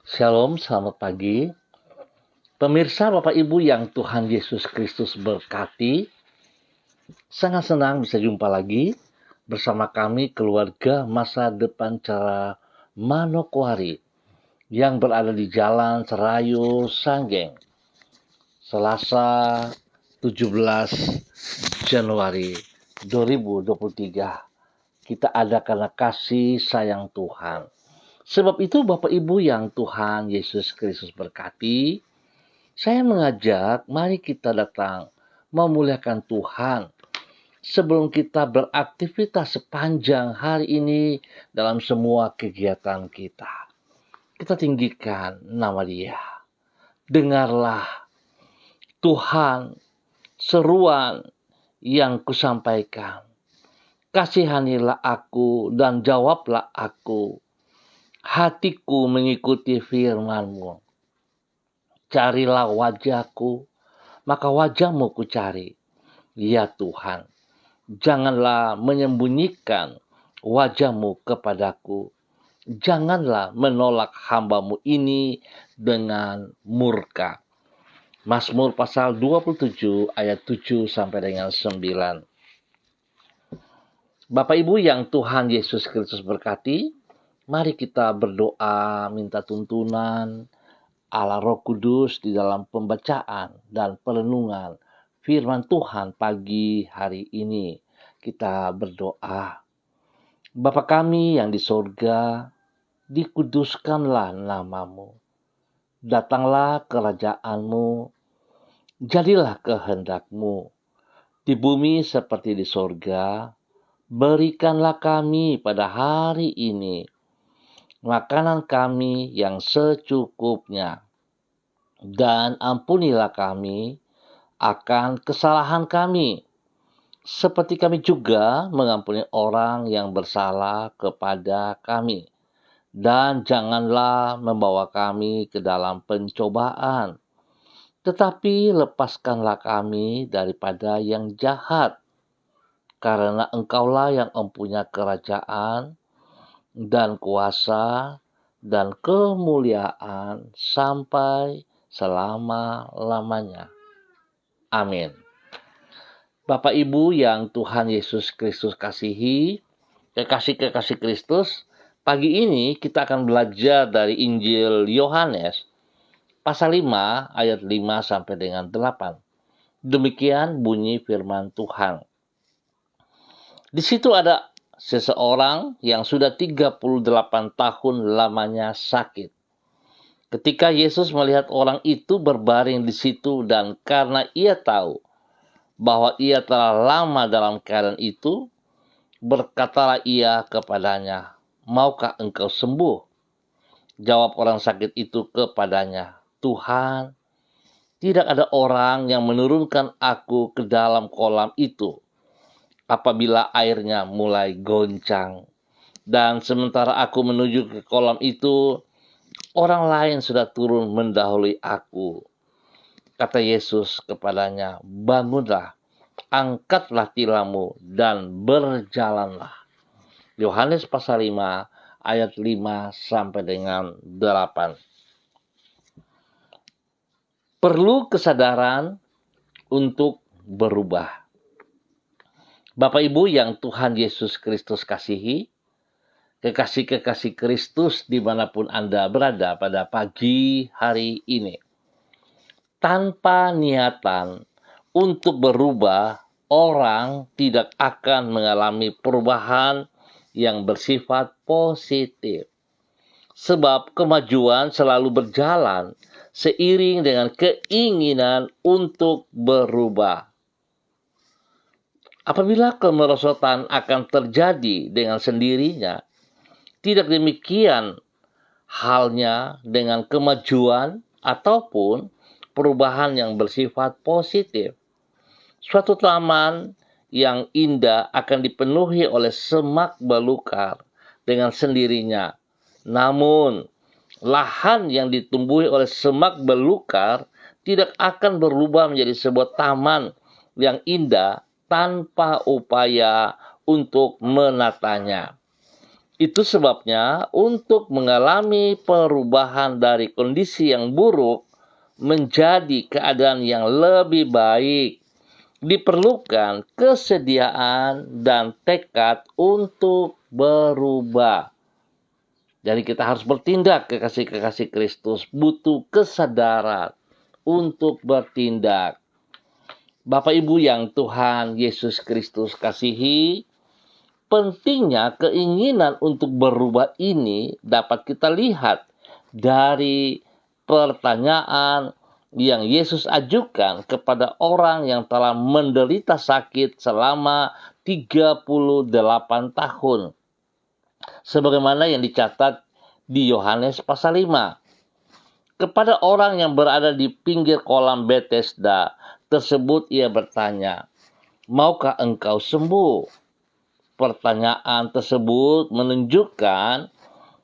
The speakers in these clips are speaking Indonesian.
Shalom, selamat pagi. Pemirsa Bapak Ibu yang Tuhan Yesus Kristus berkati, sangat senang bisa jumpa lagi bersama kami keluarga Masa Depan Cara Manokwari yang berada di Jalan Serayu Sanggeng, Selasa 17 Januari 2023. Kita ada karena kasih sayang Tuhan. Sebab itu Bapak Ibu yang Tuhan Yesus Kristus berkati, saya mengajak mari kita datang memuliakan Tuhan sebelum kita beraktivitas sepanjang hari ini dalam semua kegiatan kita. Kita tinggikan nama Dia. Dengarlah Tuhan seruan yang kusampaikan. Kasihanilah aku dan jawablah aku. Hatiku mengikuti firman-Mu. Carilah wajahku, maka wajah-Mu ku cari. Ya Tuhan, janganlah menyembunyikan wajah-Mu kepadaku. Janganlah menolak hamba-Mu ini dengan murka. Mazmur pasal 27 ayat 7 sampai dengan 9. Bapak Ibu yang Tuhan Yesus Kristus berkati, mari kita berdoa minta tuntunan Allah Roh Kudus di dalam pembacaan dan perenungan firman Tuhan pagi hari ini. Kita berdoa. Bapa kami yang di sorga, dikuduskanlah nama-Mu. Datanglah kerajaan-Mu, jadilah kehendak-Mu. Di bumi seperti di sorga, berikanlah kami pada hari ini makanan kami yang secukupnya. Dan ampunilah kami akan kesalahan kami, seperti kami juga mengampuni orang yang bersalah kepada kami. Dan janganlah membawa kami ke dalam pencobaan, tetapi lepaskanlah kami daripada yang jahat. Karena Engkaulah yang mempunyai kerajaan dan kuasa dan kemuliaan sampai selama-lamanya. Amin. Bapak Ibu yang Tuhan Yesus Kristus kasihi, kekasih-kekasih Kristus, pagi ini kita akan belajar dari Injil Yohanes pasal 5 ayat 5 sampai dengan 8. Demikian bunyi firman Tuhan. Di situ ada seseorang yang sudah 38 tahun lamanya sakit. Ketika Yesus melihat orang itu berbaring di situ dan karena ia tahu bahwa ia telah lama dalam keadaan itu, berkatalah ia kepadanya, "Maukah engkau sembuh?" Jawab orang sakit itu kepadanya, "Tuhan, tidak ada orang yang menurunkan aku ke dalam kolam itu apabila airnya mulai goncang. Dan sementara aku menuju ke kolam itu, orang lain sudah turun mendahului aku." Kata Yesus kepadanya, "Bangunlah, angkatlah tilammu dan berjalanlah." Yohanes pasal 5 ayat 5 sampai dengan 8. Perlu kesadaran untuk berubah. Bapak Ibu yang Tuhan Yesus Kristus kasihi, kekasih-kekasih Kristus dimanapun Anda berada pada pagi hari ini. Tanpa niatan untuk berubah, orang tidak akan mengalami perubahan yang bersifat positif. Sebab kemajuan selalu berjalan seiring dengan keinginan untuk berubah. Apabila kemerosotan akan terjadi dengan sendirinya, tidak demikian halnya dengan kemajuan ataupun perubahan yang bersifat positif. Suatu taman yang indah akan dipenuhi oleh semak belukar dengan sendirinya. Namun, lahan yang ditumbuhi oleh semak belukar tidak akan berubah menjadi sebuah taman yang indah tanpa upaya untuk menatanya. Itu sebabnya untuk mengalami perubahan dari kondisi yang buruk menjadi keadaan yang lebih baik, diperlukan kesediaan dan tekad untuk berubah. Jadi kita harus bertindak, kekasih-kekasih Kristus, butuh kesadaran untuk bertindak. Bapak Ibu yang Tuhan Yesus Kristus kasihi, pentingnya keinginan untuk berubah ini dapat kita lihat dari pertanyaan yang Yesus ajukan kepada orang yang telah menderita sakit selama 38 tahun. Sebagaimana yang dicatat di Yohanes pasal 5. Kepada orang yang berada di pinggir kolam Bethesda tersebut ia bertanya, "Maukah engkau sembuh?" Pertanyaan tersebut menunjukkan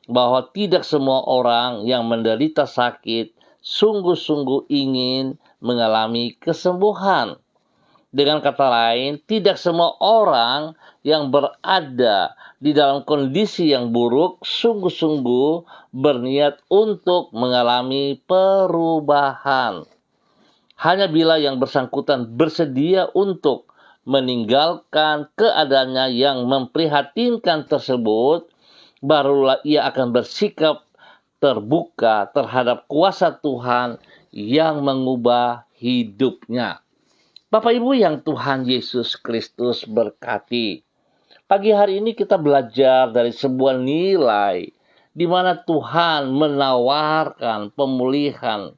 bahwa tidak semua orang yang menderita sakit sungguh-sungguh ingin mengalami kesembuhan. Dengan kata lain, tidak semua orang yang berada di dalam kondisi yang buruk sungguh-sungguh berniat untuk mengalami perubahan. Hanya bila yang bersangkutan bersedia untuk meninggalkan keadaannya yang memprihatinkan tersebut, barulah ia akan bersikap terbuka terhadap kuasa Tuhan yang mengubah hidupnya. Bapak Ibu yang Tuhan Yesus Kristus berkati. Pagi hari ini kita belajar dari sebuah nilai di mana Tuhan menawarkan pemulihan,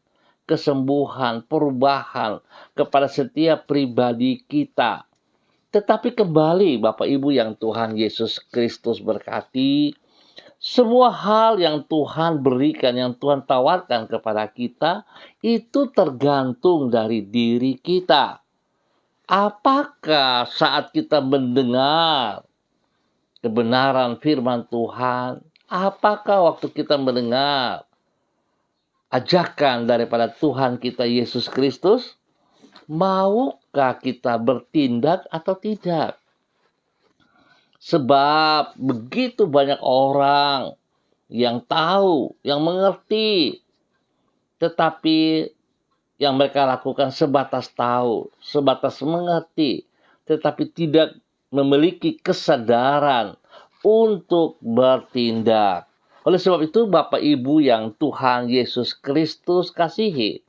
kesembuhan, perubahan kepada setiap pribadi kita. Tetapi kembali Bapak Ibu yang Tuhan Yesus Kristus berkati, semua hal yang Tuhan berikan, yang Tuhan tawarkan kepada kita, itu tergantung dari diri kita. Apakah saat kita mendengar kebenaran firman Tuhan, apakah waktu kita mendengar ajakan daripada Tuhan kita Yesus Kristus, maukah kita bertindak atau tidak? Sebab begitu banyak orang yang tahu, yang mengerti, tetapi yang mereka lakukan sebatas tahu, sebatas mengerti, tetapi tidak memiliki kesadaran untuk bertindak. Oleh sebab itu, Bapak Ibu yang Tuhan Yesus Kristus kasihi,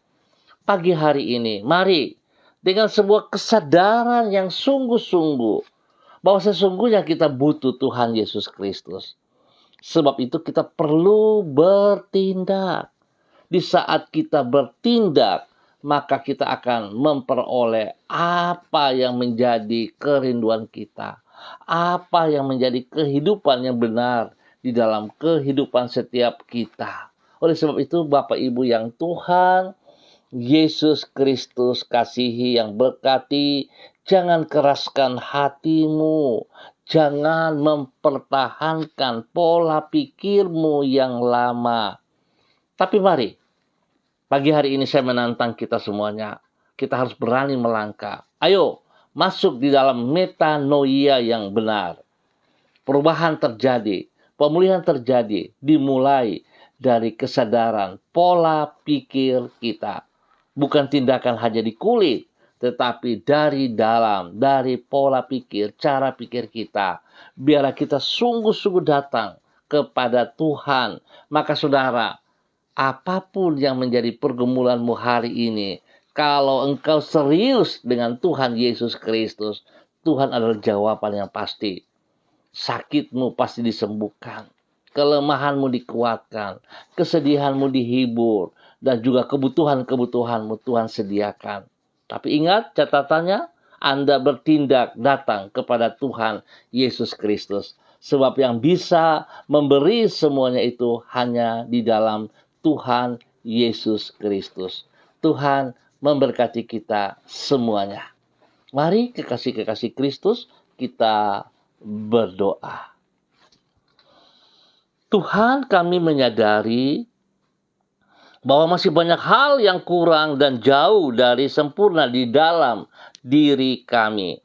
pagi hari ini, mari dengan sebuah kesadaran yang sungguh-sungguh bahwa sesungguhnya kita butuh Tuhan Yesus Kristus. Sebab itu kita perlu bertindak. Di saat kita bertindak, maka kita akan memperoleh apa yang menjadi kerinduan kita. Apa yang menjadi kehidupan yang benar di dalam kehidupan setiap kita. Oleh sebab itu, Bapak Ibu yang Tuhan Yesus Kristus kasihi yang berkati, jangan keraskan hatimu. Jangan mempertahankan pola pikirmu yang lama. Tapi mari, pagi hari ini saya menantang kita semuanya. Kita harus berani melangkah. Ayo, masuk di dalam metanoia yang benar. Perubahan terjadi, pemulihan terjadi, dimulai dari kesadaran pola pikir kita. Bukan tindakan hanya di kulit, tetapi dari dalam, dari pola pikir, cara pikir kita. Biarlah kita sungguh-sungguh datang kepada Tuhan. Maka saudara, apapun yang menjadi pergumulanmu hari ini, kalau engkau serius dengan Tuhan Yesus Kristus, Tuhan adalah jawaban yang pasti. Sakitmu pasti disembuhkan, kelemahanmu dikuatkan, kesedihanmu dihibur, dan juga kebutuhan-kebutuhanmu Tuhan sediakan. Tapi ingat catatannya, Anda bertindak datang kepada Tuhan Yesus Kristus. Sebab yang bisa memberi semuanya itu hanya di dalam Tuhan Yesus Kristus. Tuhan memberkati kita semuanya. Mari kekasih-kekasih Kristus kita berdoa. Tuhan, kami menyadari bahwa masih banyak hal yang kurang dan jauh dari sempurna di dalam diri kami.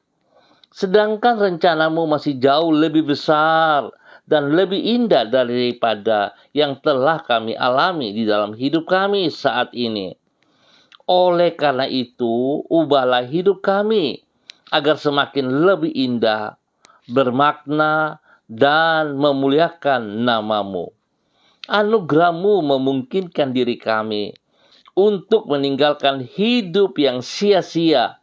Sedangkan rencanamu masih jauh lebih besar dan lebih indah daripada yang telah kami alami di dalam hidup kami saat ini. Oleh karena itu, ubahlah hidup kami agar semakin lebih indah, bermakna, dan memuliakan nama-Mu. Anugerah-Mu memungkinkan diri kami untuk meninggalkan hidup yang sia-sia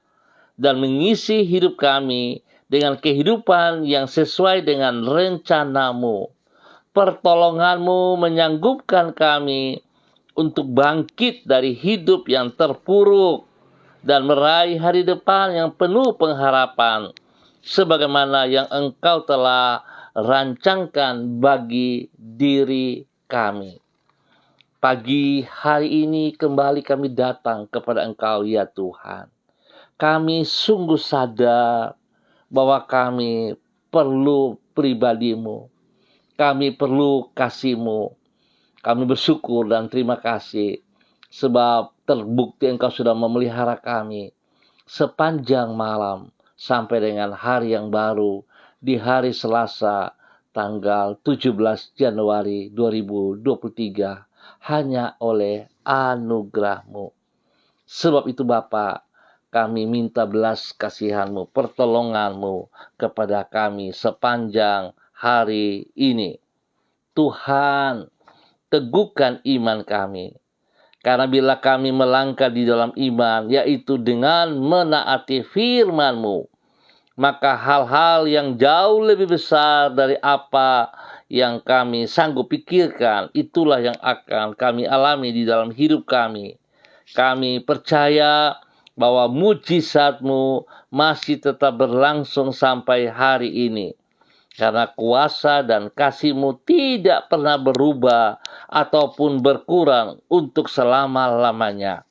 dan mengisi hidup kami dengan kehidupan yang sesuai dengan rencana-Mu. Pertolongan-Mu menyanggupkan kami untuk bangkit dari hidup yang terpuruk dan meraih hari depan yang penuh pengharapan, sebagaimana yang Engkau telah rancangkan bagi diri kami. Pagi hari ini kembali kami datang kepada Engkau, ya Tuhan. Kami sungguh sadar bahwa kami perlu pribadi-Mu. Kami perlu kasih-Mu. Kami bersyukur dan terima kasih sebab terbukti Engkau sudah memelihara kami sepanjang malam sampai dengan hari yang baru di hari Selasa tanggal 17 Januari 2023 hanya oleh anugerah-Mu. Sebab itu Bapa, kami minta belas kasihan-Mu, pertolongan-Mu kepada kami sepanjang hari ini. Tuhan, teguhkan iman kami. Karena bila kami melangkah di dalam iman, yaitu dengan menaati firman-Mu, maka hal-hal yang jauh lebih besar dari apa yang kami sanggup pikirkan, itulah yang akan kami alami di dalam hidup kami. Kami percaya bahwa mujizat-Mu masih tetap berlangsung sampai hari ini. Karena kuasa dan kasih-Mu tidak pernah berubah ataupun berkurang untuk selama-lamanya.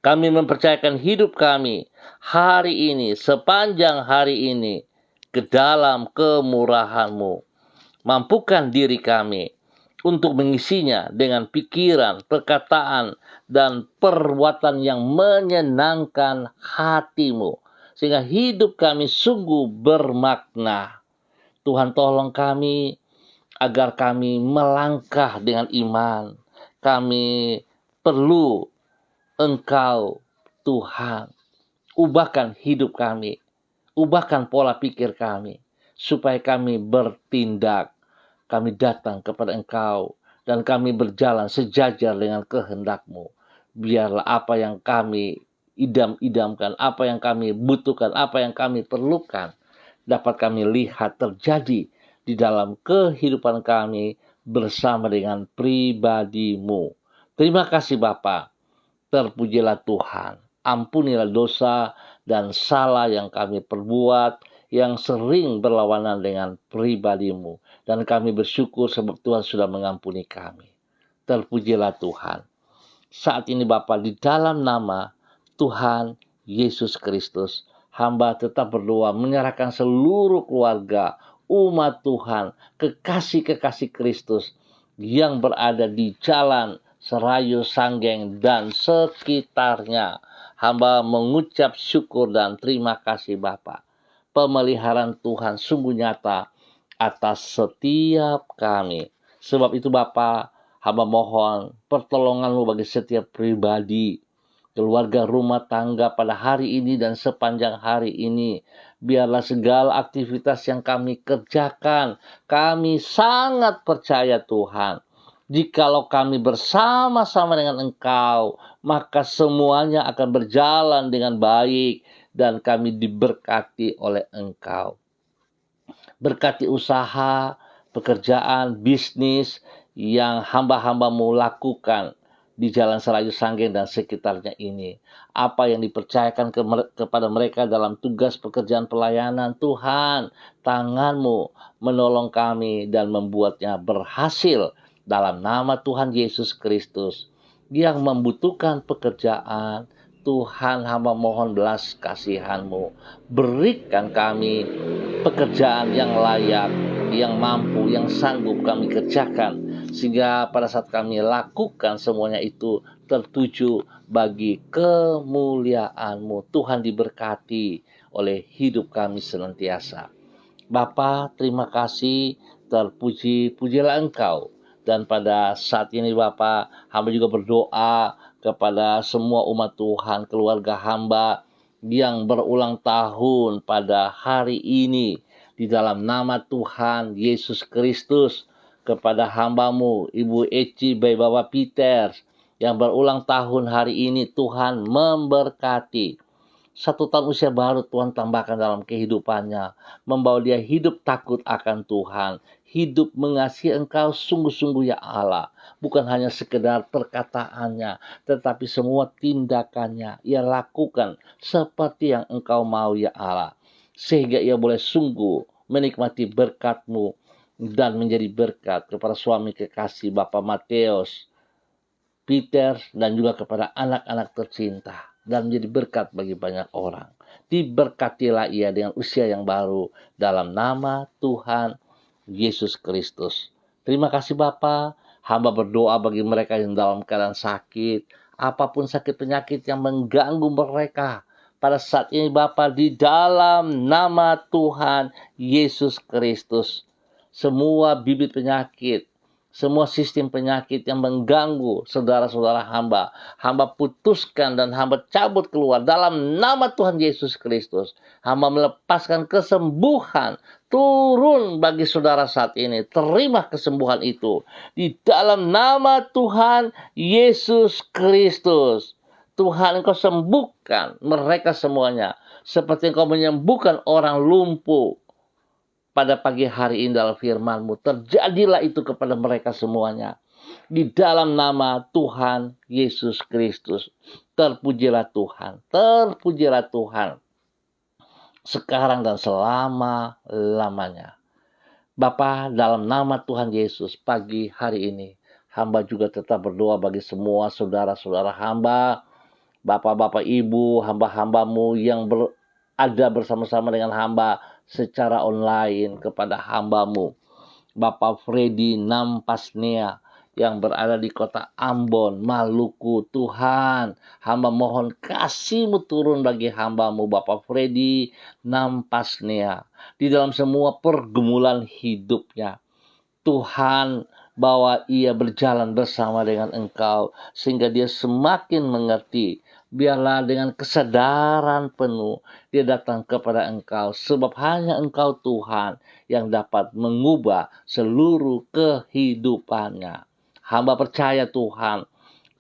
Kami mempercayakan hidup kami hari ini, sepanjang hari ini, ke dalam kemurahan-Mu. Mampukan diri kami untuk mengisinya dengan pikiran, perkataan, dan perbuatan yang menyenangkan hati-Mu. Sehingga hidup kami sungguh bermakna. Tuhan, tolong kami agar kami melangkah dengan iman. Kami perlu Engkau, Tuhan. Ubahkan hidup kami. Ubahkan pola pikir kami. Supaya kami bertindak. Kami datang kepada Engkau. Dan kami berjalan sejajar dengan kehendak-Mu. Biarlah apa yang kami idam-idamkan, apa yang kami butuhkan, apa yang kami perlukan, dapat kami lihat terjadi di dalam kehidupan kami bersama dengan pribadi-Mu. Terima kasih Bapa. Terpujilah Tuhan. Ampunilah dosa dan salah yang kami perbuat, yang sering berlawanan dengan pribadi-Mu. Dan kami bersyukur sebab Tuhan sudah mengampuni kami. Terpujilah Tuhan. Saat ini Bapa, di dalam nama Tuhan Yesus Kristus, hamba tetap berdoa menyerahkan seluruh keluarga, umat Tuhan, kekasih-kekasih Kristus yang berada di jalan Serayu Sanggeng dan sekitarnya. Hamba mengucap syukur dan terima kasih Bapa. Pemeliharaan Tuhan sungguh nyata atas setiap kami. Sebab itu Bapa, hamba mohon pertolongan-Mu bagi setiap pribadi, keluarga, rumah tangga pada hari ini dan sepanjang hari ini. Biarlah segala aktivitas yang kami kerjakan, kami sangat percaya Tuhan. Jikalau kami bersama-sama dengan Engkau, maka semuanya akan berjalan dengan baik dan kami diberkati oleh Engkau. Berkati usaha, pekerjaan, bisnis yang hamba-hamba-Mu lakukan di Jalan Serayu Sanggeng dan sekitarnya ini. Apa yang dipercayakan kepada mereka dalam tugas pekerjaan pelayanan, Tuhan, tangan-Mu menolong kami dan membuatnya berhasil dalam nama Tuhan Yesus Kristus. Yang membutuhkan pekerjaan, Tuhan, hamba mohon belas kasihan-Mu. Berikan kami pekerjaan yang layak, yang mampu, yang sanggup kami kerjakan. Sehingga pada saat kami lakukan semuanya itu tertuju bagi kemuliaan-Mu. Tuhan diberkati oleh hidup kami senantiasa. Bapa, terima kasih, terpuji-pujilah Engkau. Dan pada saat ini Bapa, hamba juga berdoa kepada semua umat Tuhan, keluarga hamba yang berulang tahun pada hari ini. Di dalam nama Tuhan Yesus Kristus, kepada hambamu, Ibu Eci, Bayi Bapak Peter, yang berulang tahun hari ini, Tuhan memberkati. 1 tahun usia baru Tuhan tambahkan dalam kehidupannya, membawa dia hidup takut akan Tuhan, hidup mengasihi Engkau sungguh-sungguh ya Allah, bukan hanya sekedar perkataannya, tetapi semua tindakannya ia lakukan seperti yang Engkau mau ya Allah, sehingga ia boleh sungguh menikmati berkat-Mu dan menjadi berkat kepada suami kekasih Bapak Mateus, Peter, dan juga kepada anak-anak tercinta, dan menjadi berkat bagi banyak orang. Diberkatilah ia dengan usia yang baru dalam nama Tuhan Yesus Kristus. Terima kasih Bapa. Hamba berdoa bagi mereka yang dalam keadaan sakit, apapun sakit penyakit yang mengganggu mereka pada saat ini Bapa, di dalam nama Tuhan Yesus Kristus. Semua bibit penyakit, semua sistem penyakit yang mengganggu saudara-saudara hamba putuskan dan hamba cabut keluar dalam nama Tuhan Yesus Kristus. Hamba melepaskan kesembuhan turun bagi saudara saat ini. Terima kesembuhan itu di dalam nama Tuhan Yesus Kristus. Tuhan, Engkau sembuhkan mereka semuanya, seperti Engkau menyembuhkan orang lumpuh pada pagi hari ini dalam firman-Mu. Terjadilah itu kepada mereka semuanya. Di dalam nama Tuhan Yesus Kristus. Terpujilah Tuhan. Terpujilah Tuhan. Sekarang dan selama-lamanya. Bapa, dalam nama Tuhan Yesus, pagi hari ini, hamba juga tetap berdoa bagi semua saudara-saudara hamba, Bapak-bapak, Ibu, hamba-hambamu yang ada bersama-sama dengan hamba secara online, kepada hambamu Bapak Freddy Nampasnea yang berada di kota Ambon, Maluku. Tuhan, hamba mohon kasih-Mu turun bagi hambamu Bapak Freddy Nampasnea di dalam semua pergumulan hidupnya. Tuhan, bahwa ia berjalan bersama dengan Engkau sehingga dia semakin mengerti. Biarlah dengan kesadaran penuh dia datang kepada Engkau, sebab hanya Engkau Tuhan yang dapat mengubah seluruh kehidupannya. Hamba percaya Tuhan,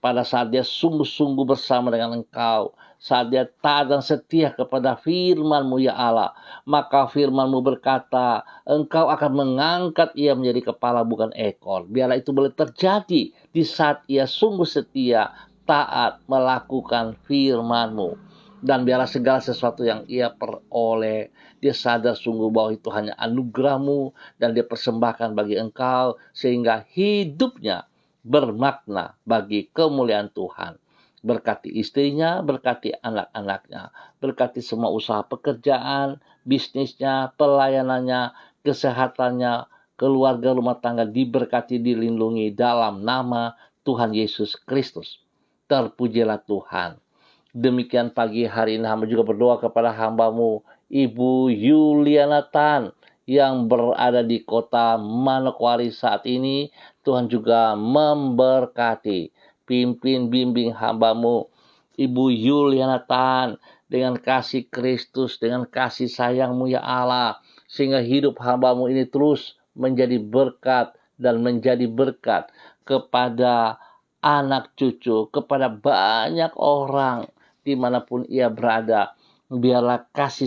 pada saat dia sungguh-sungguh bersama dengan Engkau, saat dia taat dan setia kepada firman-Mu ya Allah, maka firman-Mu berkata, Engkau akan mengangkat ia menjadi kepala bukan ekor. Biarlah itu boleh terjadi di saat ia sungguh setia, taat melakukan firman-Mu. Dan biarlah segala sesuatu yang ia peroleh, dia sadar sungguh bahwa itu hanya anugerah-Mu, dan dia persembahkan bagi Engkau, sehingga hidupnya bermakna bagi kemuliaan Tuhan. Berkati istrinya, berkati anak-anaknya, berkati semua usaha pekerjaan, bisnisnya, pelayanannya, kesehatannya, keluarga rumah tangga diberkati, dilindungi dalam nama Tuhan Yesus Kristus. Terpujilah Tuhan. Demikian pagi hari ini hamba juga berdoa kepada hambamu Ibu Yuliana Tan yang berada di kota Manokwari saat ini. Tuhan juga memberkati, pimpin bimbing hambamu Ibu Yuliana Tan dengan kasih Kristus, dengan kasih sayang-Mu ya Allah, sehingga hidup hambamu ini terus menjadi berkat dan menjadi berkat kepada anak cucu, kepada banyak orang dimanapun ia berada. Biarlah kasih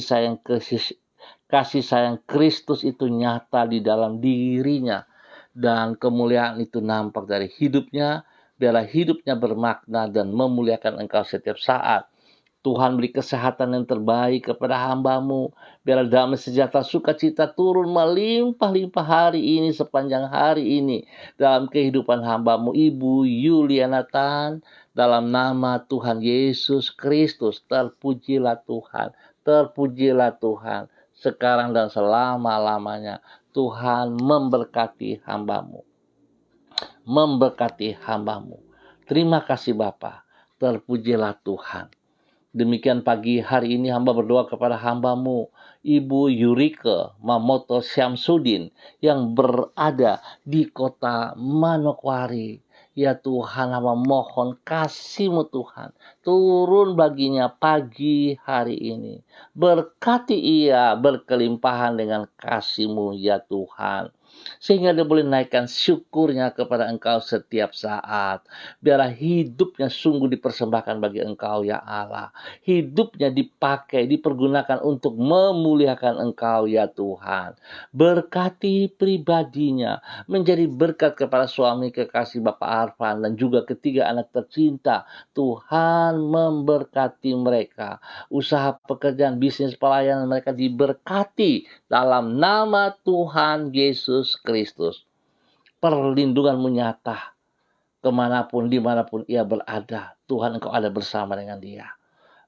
sayang Kristus itu nyata di dalam dirinya, dan kemuliaan itu nampak dari hidupnya. Biarlah hidupnya bermakna dan memuliakan Engkau setiap saat. Tuhan, beri kesehatan yang terbaik kepada hamba-Mu. Biarlah damai sejahtera sukacita turun melimpah-limpah hari ini, sepanjang hari ini, dalam kehidupan hamba-Mu Ibu Yuliana Tan. Dalam nama Tuhan Yesus Kristus, terpujilah Tuhan. Terpujilah Tuhan, sekarang dan selama-lamanya. Tuhan memberkati hamba-Mu. Memberkati hamba-Mu. Terima kasih Bapa. Terpujilah Tuhan. Demikian pagi hari ini hamba berdoa kepada hamba-Mu Ibu Yurike Mamoto Syamsuddin yang berada di kota Manokwari. Ya Tuhan, hamba mohon kasih-Mu Tuhan turun baginya pagi hari ini. Berkati ia berkelimpahan dengan kasih-Mu ya Tuhan. Sehingga dia boleh naikkan syukurnya kepada Engkau setiap saat. Biarlah hidupnya sungguh dipersembahkan bagi Engkau ya Allah. Hidupnya dipakai, dipergunakan untuk memuliakan Engkau ya Tuhan. Berkati pribadinya, menjadi berkat kepada suami kekasih Bapak Arfan dan juga ketiga anak tercinta. Tuhan memberkati mereka. Usaha pekerjaan, bisnis pelayanan mereka diberkati dalam nama Tuhan Yesus Kristus. Perlindungan-Mu nyata kemanapun, dimanapun ia berada. Tuhan, Engkau ada bersama dengan dia.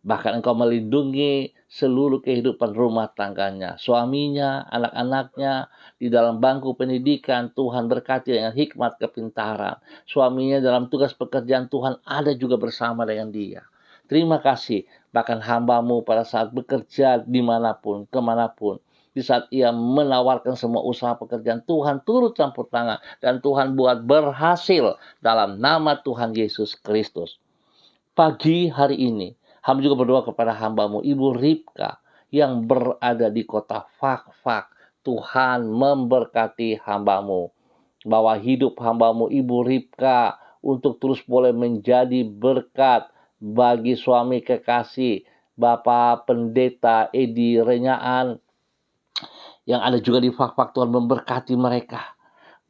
Bahkan Engkau melindungi seluruh kehidupan rumah tangganya, suaminya, anak-anaknya, di dalam bangku pendidikan. Tuhan berkati dengan hikmat kepintaran. Suaminya dalam tugas pekerjaan, Tuhan ada juga bersama dengan dia. Terima kasih, bahkan hamba-Mu pada saat bekerja dimanapun, kemanapun, di saat ia menawarkan semua usaha pekerjaan, Tuhan turut campur tangan dan Tuhan buat berhasil dalam nama Tuhan Yesus Kristus. Pagi hari ini, hamba juga berdoa kepada hamba-Mu, Ibu Ripka, yang berada di kota Fak-Fak. Tuhan memberkati hamba-Mu. Bawa hidup hamba-Mu, Ibu Ripka, untuk terus boleh menjadi berkat bagi suami kekasih, Bapak Pendeta Edi Renyaan, yang ada juga di Fak-Fak. Tuhan memberkati mereka.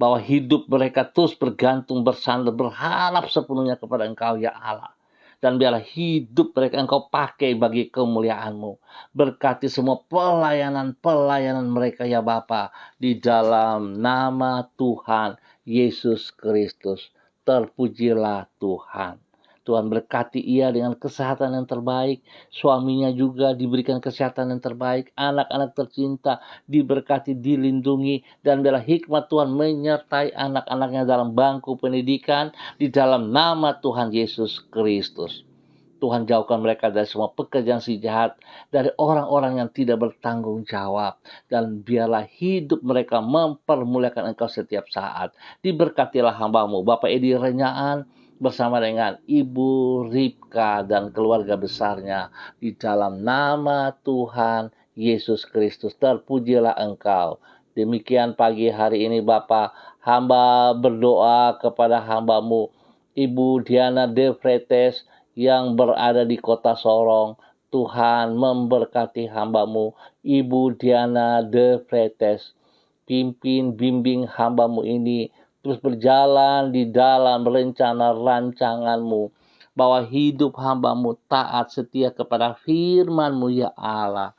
Bahwa hidup mereka terus bergantung, bersandar, berharap sepenuhnya kepada Engkau ya Allah. Dan biarlah hidup mereka Engkau pakai bagi kemuliaan-Mu. Berkati semua pelayanan-pelayanan mereka ya Bapa, di dalam nama Tuhan Yesus Kristus. Terpujilah Tuhan. Tuhan berkati ia dengan kesehatan yang terbaik. Suaminya juga diberikan kesehatan yang terbaik. Anak-anak tercinta diberkati, dilindungi. Dan biarlah hikmat Tuhan menyertai anak-anaknya dalam bangku pendidikan. Di dalam nama Tuhan Yesus Kristus. Tuhan jauhkan mereka dari semua pekerjaan si jahat. Dari orang-orang yang tidak bertanggung jawab. Dan biarlah hidup mereka mempermuliakan Engkau setiap saat. Diberkatilah hamba-Mu, Bapak Edi Renyaan, bersama dengan Ibu Ripka dan keluarga besarnya. Di dalam nama Tuhan Yesus Kristus, terpujilah Engkau. Demikian pagi hari ini Bapa, hamba berdoa kepada hamba-Mu, Ibu Diana De Fretes, yang berada di kota Sorong. Tuhan memberkati hamba-Mu, Ibu Diana De Fretes. Pimpin, bimbing hamba-Mu ini terus berjalan di dalam rencana rancangan-Mu, bahwa hidup hamba-Mu taat setia kepada firman-Mu ya Allah.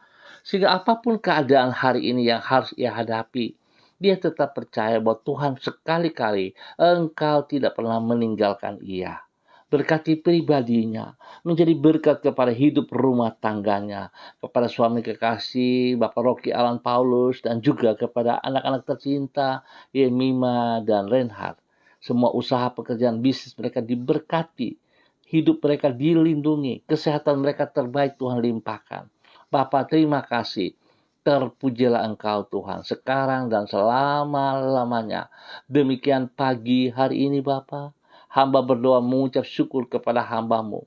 Sehingga apapun keadaan hari ini yang harus ia hadapi, dia tetap percaya bahwa Tuhan sekali-kali Engkau tidak pernah meninggalkan ia. Berkati pribadinya, menjadi berkat kepada hidup rumah tangganya, kepada suami kekasih Bapak Rocky Alan Paulus, dan juga kepada anak-anak tercinta Yemima dan Reinhard. Semua usaha pekerjaan bisnis mereka diberkati, hidup mereka dilindungi, kesehatan mereka terbaik Tuhan limpahkan. Bapak, terima kasih. Terpujilah Engkau Tuhan sekarang dan selama-lamanya. Demikian pagi hari ini Bapak, hamba berdoa mengucap syukur kepada hamba-Mu,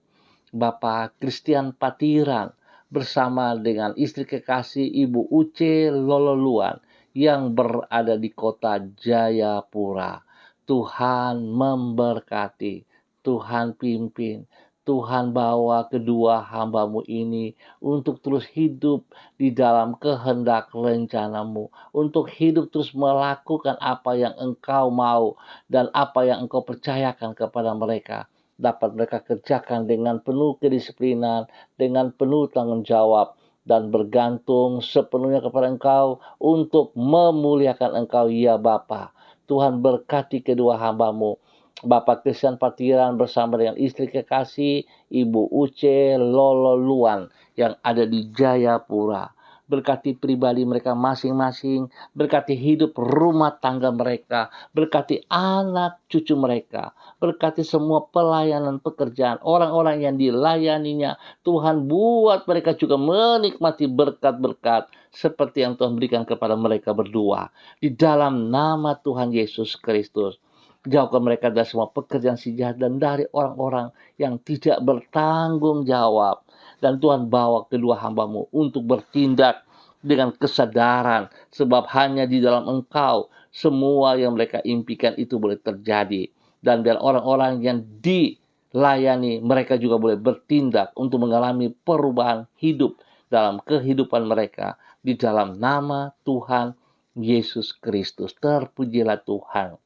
Bapak Christian Patiran, bersama dengan istri kekasih Ibu Uce Lololuan yang berada di kota Jayapura. Tuhan memberkati, Tuhan pimpin, Tuhan bawa kedua hamba-Mu ini untuk terus hidup di dalam kehendak rencana-Mu, untuk hidup terus melakukan apa yang Engkau mau dan apa yang Engkau percayakan kepada mereka. Dapat mereka kerjakan dengan penuh kedisiplinan, dengan penuh tanggung jawab, dan bergantung sepenuhnya kepada Engkau untuk memuliakan Engkau ya Bapa. Tuhan berkati kedua hamba-Mu, Bapak Christian Patiran bersama dengan istri kekasih Ibu Uce Lololuan yang ada di Jayapura. berkati pribadi mereka masing-masing, berkati hidup rumah tangga mereka, berkati anak cucu mereka, berkati semua pelayanan pekerjaan, orang-orang yang dilayaninya. Tuhan buat mereka juga menikmati berkat-berkat seperti yang Tuhan berikan kepada mereka berdua. Di dalam nama Tuhan Yesus Kristus. Jauhkan mereka dari semua pekerjaan si jahat dan dari orang-orang yang tidak bertanggung jawab. Dan Tuhan bawa kedua hamba-Mu untuk bertindak dengan kesadaran. Sebab hanya di dalam Engkau semua yang mereka impikan itu boleh terjadi. Dan biar orang-orang yang dilayani mereka juga boleh bertindak untuk mengalami perubahan hidup dalam kehidupan mereka. Di dalam nama Tuhan Yesus Kristus. Terpujilah Tuhan.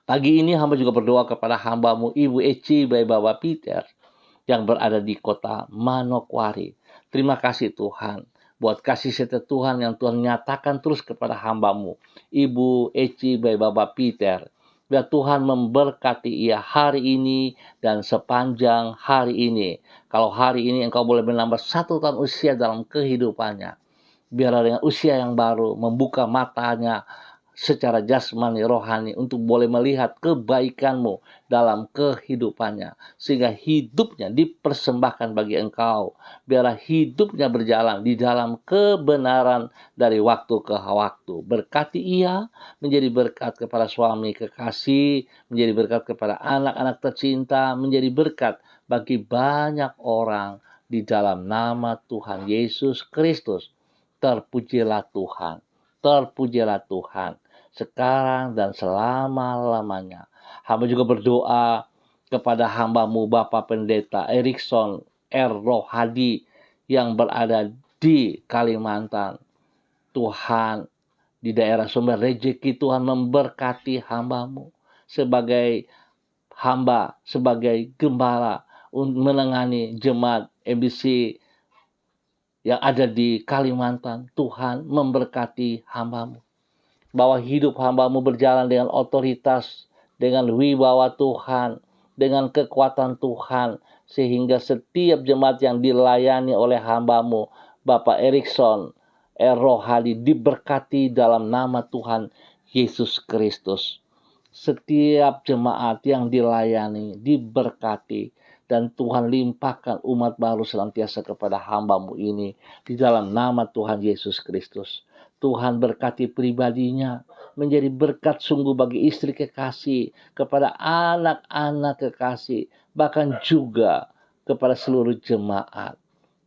Pagi ini hamba juga berdoa kepada hamba-Mu Ibu Eci by Bapak Peter yang berada di kota Manokwari. Terima kasih Tuhan buat kasih setia Tuhan yang Tuhan nyatakan terus kepada hamba-Mu Ibu Eci by Bapak Peter. Biar Tuhan memberkati ia hari ini dan sepanjang hari ini. Kalau hari ini engkau boleh menambah 1 tahun usia dalam kehidupannya. Biarlah dengan usia yang baru membuka matanya secara jasmani rohani untuk boleh melihat kebaikan-Mu dalam kehidupannya. Sehingga hidupnya dipersembahkan bagi Engkau. Biarlah hidupnya berjalan di dalam kebenaran dari waktu ke waktu. Berkati ia menjadi berkat kepada suami kekasih, menjadi berkat kepada anak-anak tercinta, menjadi berkat bagi banyak orang di dalam nama Tuhan Yesus Kristus. Terpujilah Tuhan. Terpujilah Tuhan. Sekarang dan selama-lamanya. Hamba juga berdoa kepada hamba-Mu Bapak Pendeta Erikson R. Rohadi yang berada di Kalimantan. Tuhan, di daerah Sumber Rejeki, Tuhan memberkati hamba-Mu sebagai hamba, sebagai gembala menangani jemaat MBC yang ada di Kalimantan. Tuhan memberkati hamba-Mu. Bahwa hidup hamba-Mu berjalan dengan otoritas, dengan wibawa Tuhan, dengan kekuatan Tuhan. Sehingga setiap jemaat yang dilayani oleh hamba-Mu, Bapak Erikson R. Rohadi, diberkati dalam nama Tuhan Yesus Kristus. Setiap jemaat yang dilayani, diberkati. Dan Tuhan limpahkan umat baru senantiasa kepada hamba-Mu ini. Di dalam nama Tuhan Yesus Kristus. Tuhan berkati pribadinya, menjadi berkat sungguh bagi istri kekasih, kepada anak-anak kekasih, bahkan juga kepada seluruh jemaat.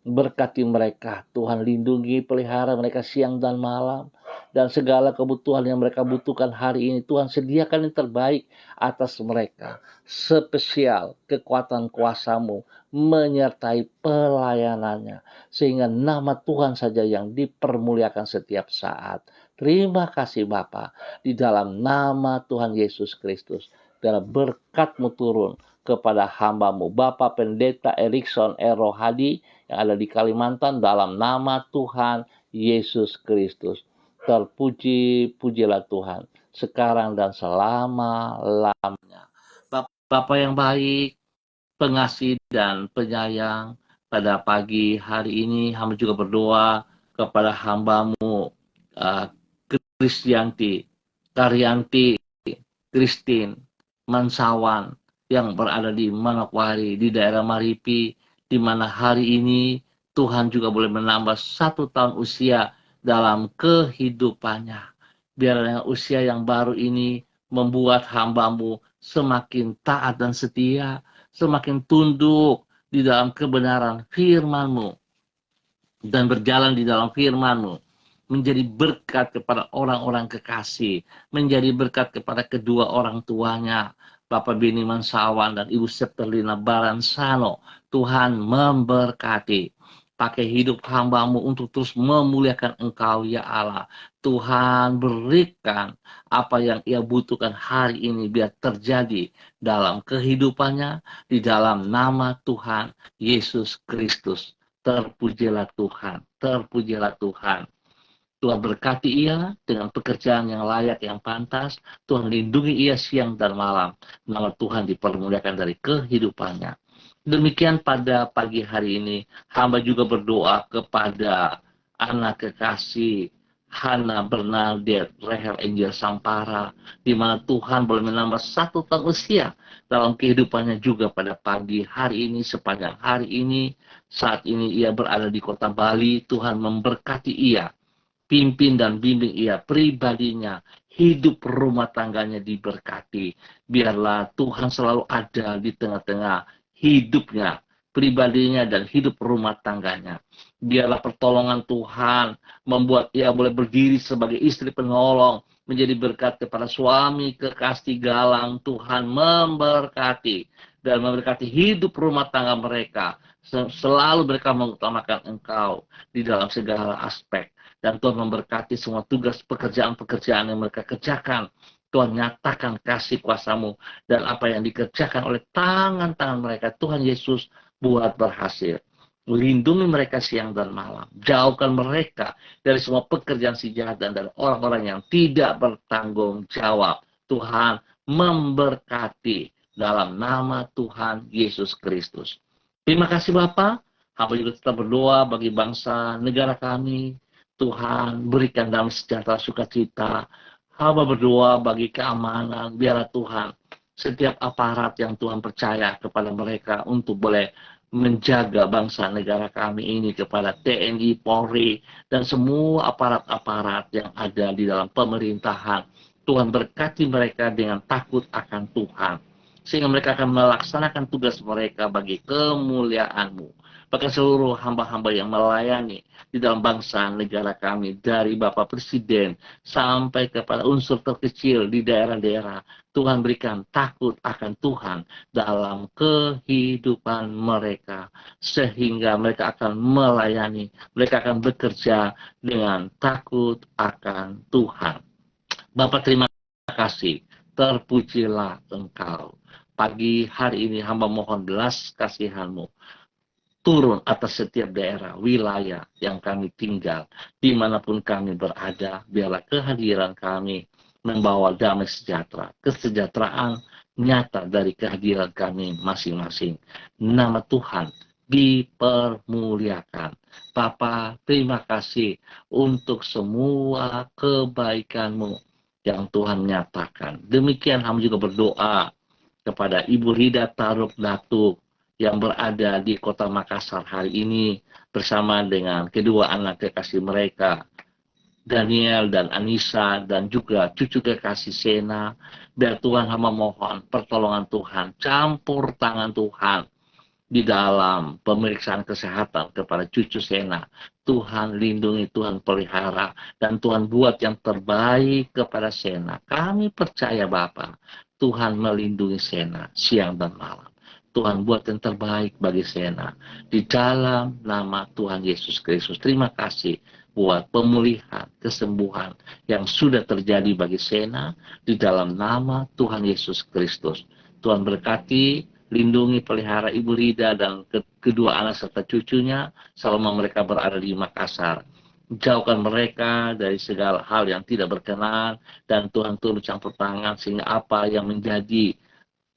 Berkati mereka, Tuhan lindungi, pelihara mereka siang dan malam. Dan segala kebutuhan yang mereka butuhkan hari ini, Tuhan sediakan yang terbaik atas mereka. Spesial kekuatan kuasa-Mu menyertai pelayanannya. Sehingga nama Tuhan saja yang dipermuliakan setiap saat. Terima kasih Bapa, di dalam nama Tuhan Yesus Kristus. Biar berkat-Mu turun kepada hamba-Mu Bapak Pendeta Erikson R. Rohadi yang ada di Kalimantan dalam nama Tuhan Yesus Kristus. Terpuji-pujilah Tuhan sekarang dan selama-lamanya. Bapa yang baik, pengasih dan penyayang, pada pagi hari ini hamba juga berdoa kepada hamba-Mu Kristianti, Karyanti, Kristin, Mansawan yang berada di Manokwari, di daerah Maripi, di mana hari ini Tuhan juga boleh menambah 1 tahun usia dalam kehidupannya. Biar dengan usia yang baru ini membuat hamba-Mu semakin taat dan setia, semakin tunduk di dalam kebenaran firman-Mu, dan berjalan di dalam firman-Mu, menjadi berkat kepada orang-orang kekasih, menjadi berkat kepada kedua orang tuanya, Bapak Beni Mansawan dan Ibu Septerlina Baransano. Tuhan memberkati. Pakai hidup hamba-Mu untuk terus memuliakan Engkau ya Allah. Tuhan berikan apa yang ia butuhkan hari ini biar terjadi dalam kehidupannya, di dalam nama Tuhan Yesus Kristus. Terpujilah Tuhan, terpujilah Tuhan. Tuhan berkati ia dengan pekerjaan yang layak, yang pantas. Tuhan lindungi ia siang dan malam. Nama Tuhan dipermuliakan dari kehidupannya. Demikian pada pagi hari ini, hamba juga berdoa kepada anak kekasih Hana Bernadette Rachel Angel Sampara, di mana Tuhan boleh menambah 1 tahun usia dalam kehidupannya juga pada pagi hari ini, sepanjang hari ini. Saat ini ia berada di kota Bali. Tuhan memberkati ia, pimpin dan bimbing ia pribadinya, hidup rumah tangganya diberkati. Biarlah Tuhan selalu ada di tengah-tengah hidupnya, pribadinya dan hidup rumah tangganya. Biarlah pertolongan Tuhan membuat ia boleh berdiri sebagai istri penolong, menjadi berkat kepada suami kekasih galang. Tuhan memberkati dan memberkati hidup rumah tangga mereka. Selalu mereka mengutamakan Engkau di dalam segala aspek. Dan Tuhan memberkati semua tugas pekerjaan-pekerjaan yang mereka kerjakan. Tuhan nyatakan kasih kuasa-Mu, dan apa yang dikerjakan oleh tangan-tangan mereka, Tuhan Yesus buat berhasil. Lindungi mereka siang dan malam. Jauhkan mereka dari semua pekerjaan si jahat dan dari orang-orang yang tidak bertanggung jawab. Tuhan memberkati dalam nama Tuhan Yesus Kristus. Terima kasih Bapak. Hamba juga tetap berdoa bagi bangsa negara kami. Tuhan berikan dalam sejahtera sukacita. Hamba berdoa bagi keamanan. Biarlah Tuhan setiap aparat yang Tuhan percaya kepada mereka untuk boleh menjaga bangsa negara kami ini, kepada TNI, Polri, dan semua aparat-aparat yang ada di dalam pemerintahan. Tuhan berkati mereka dengan takut akan Tuhan, sehingga mereka akan melaksanakan tugas mereka bagi kemuliaan-Mu. Bahkan seluruh hamba-hamba yang melayani di dalam bangsa negara kami, dari Bapak Presiden sampai kepada unsur terkecil di daerah-daerah, Tuhan berikan takut akan Tuhan dalam kehidupan mereka, sehingga mereka akan melayani, mereka akan bekerja dengan takut akan Tuhan. Bapak terima kasih, terpujilah Engkau. Pagi hari ini hamba mohon belas kasihan-Mu turun atas setiap daerah, wilayah yang kami tinggal, dimanapun kami berada. Biarlah kehadiran kami membawa damai sejahtera, kesejahteraan nyata dari kehadiran kami masing-masing. Nama Tuhan dipermuliakan. Bapa, terima kasih untuk semua kebaikan-Mu yang Tuhan nyatakan. Demikian hamba juga berdoa kepada Ibu Rida Taruk Datuk yang berada di kota Makassar hari ini bersama dengan kedua anak kekasih mereka, Daniel dan Anissa, dan juga cucu kekasih Sena. Biar Tuhan hamba mohon pertolongan Tuhan, campur tangan Tuhan di dalam pemeriksaan kesehatan kepada cucu Sena. Tuhan lindungi, Tuhan pelihara, dan Tuhan buat yang terbaik kepada Sena. Kami percaya Bapa, Tuhan melindungi Sena siang dan malam. Tuhan buat yang terbaik bagi Sena. Di dalam nama Tuhan Yesus Kristus. Terima kasih buat pemulihan, kesembuhan yang sudah terjadi bagi Sena. Di dalam nama Tuhan Yesus Kristus. Tuhan berkati, lindungi, pelihara Ibu Rida dan kedua anak serta cucunya selama mereka berada di Makassar. Jauhkan mereka dari segala hal yang tidak berkenan, dan Tuhan turut campur tangan sehingga apa yang menjadi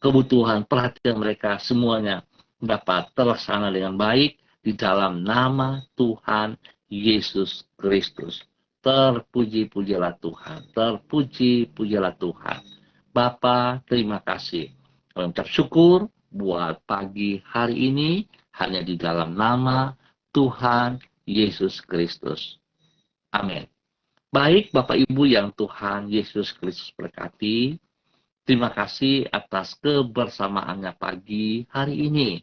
kebutuhan perhatian mereka semuanya dapat terlaksana dengan baik di dalam nama Tuhan Yesus Kristus. Terpuji-pujilah Tuhan, terpuji-pujilah Tuhan. Bapa, terima kasih. Kami ucap syukur buat pagi hari ini hanya di dalam nama Tuhan Yesus Kristus. Amin. Baik Bapak Ibu yang Tuhan Yesus Kristus berkati, terima kasih atas kebersamaannya pagi hari ini.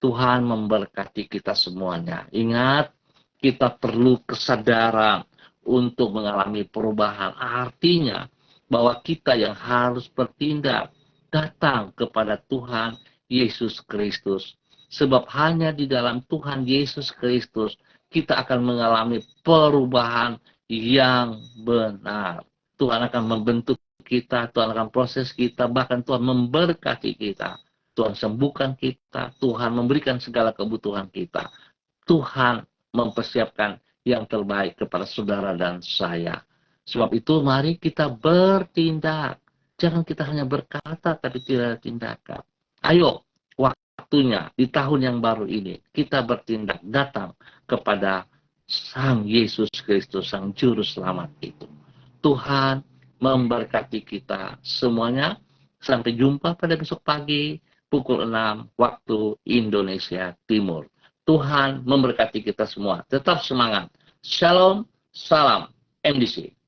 Tuhan memberkati kita semuanya. Ingat, kita perlu kesadaran untuk mengalami perubahan. Artinya bahwa kita yang harus bertindak, datang kepada Tuhan Yesus Kristus. Sebab hanya di dalam Tuhan Yesus Kristus kita akan mengalami perubahan yang benar. Tuhan akan membentuk kita, Tuhan akan proses kita, bahkan Tuhan memberkati kita. Tuhan sembuhkan kita, Tuhan memberikan segala kebutuhan kita. Tuhan mempersiapkan yang terbaik kepada saudara dan saya. Sebab itu mari kita bertindak. Jangan kita hanya berkata tapi tidak ada tindakan. Ayo, waktunya di tahun yang baru ini kita bertindak, datang kepada Sang Yesus Kristus, Sang Juru Selamat itu. Tuhan memberkati kita semuanya. Sampai jumpa pada besok pagi pukul 6 waktu Indonesia Timur. Tuhan memberkati kita semua. Tetap semangat. Shalom, salam MDC.